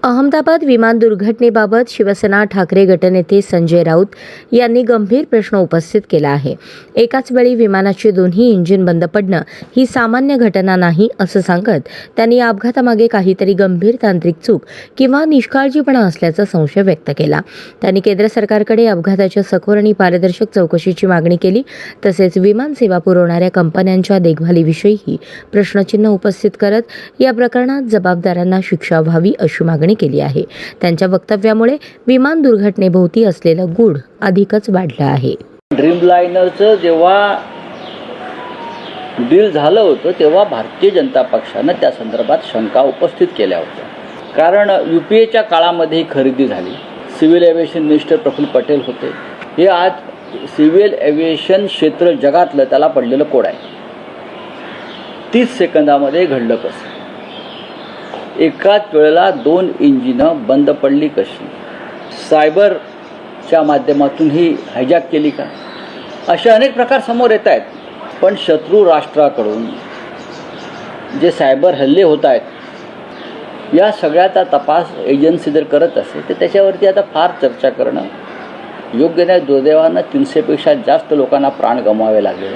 अहमदाबाद विमान दुर्घटनेबाबत शिवसेना ठाकरे गटनेते संजय राऊत यांनी गंभीर प्रश्न उपस्थित केला आहे. एकाच वेळी विमानाचे दोन्ही इंजिन बंद पडणं ही सामान्य घटना नाही असं सांगत त्यांनी या अपघातामागे काहीतरी गंभीर तांत्रिक चूक किंवा निष्काळजीपणा असल्याचा संशय व्यक्त केला. त्यांनी केंद्र सरकारकडे अपघाताच्या सखोल आणि पारदर्शक चौकशीची मागणी केली. तसेच विमान सेवा पुरवणाऱ्या कंपन्यांच्या देखभालीविषयीही प्रश्नचिन्ह उपस्थित करत या प्रकरणात जबाबदारांना शिक्षा व्हावी अशी मागणी केली आहे. त्यांच्या वक्तव्यामुळे विमान दुर्घटनेभोवती असलेलं गूढ अधिकच वाढलं आहे. ड्रीमलाइनरचं जेव्हा डील झालं होतं तेव्हा भारतीय जनता पक्षानं त्या संदर्भात शंका उपस्थित केल्या होत्या. कारण UPAच्या काळामध्ये ही खरेदी झाली. Civil aviation minister Praful Patel होते. हे आज सिव्हिल एव्हिएशन क्षेत्र जगातलं त्याला पडलेलं कोड आहे. 30 सेकंदामध्ये घडलं कसं? एकाच वेळेला 2 इंजिनं बंद पडली कशी? सायबरच्या माध्यमातून ही हायजॅक केली का? असे अनेक प्रकार समोर येत आहेत. पण शत्रू राष्ट्राकडून जे सायबर हल्ले होत आहेत या सगळ्याचा तपास एजन्सी जर करत असेल तर त्याच्यावरती आता फार चर्चा करणं योग्य नाही. दुर्दैवानं 300पेक्षा जास्त लोकांना प्राण गमवावे लागले.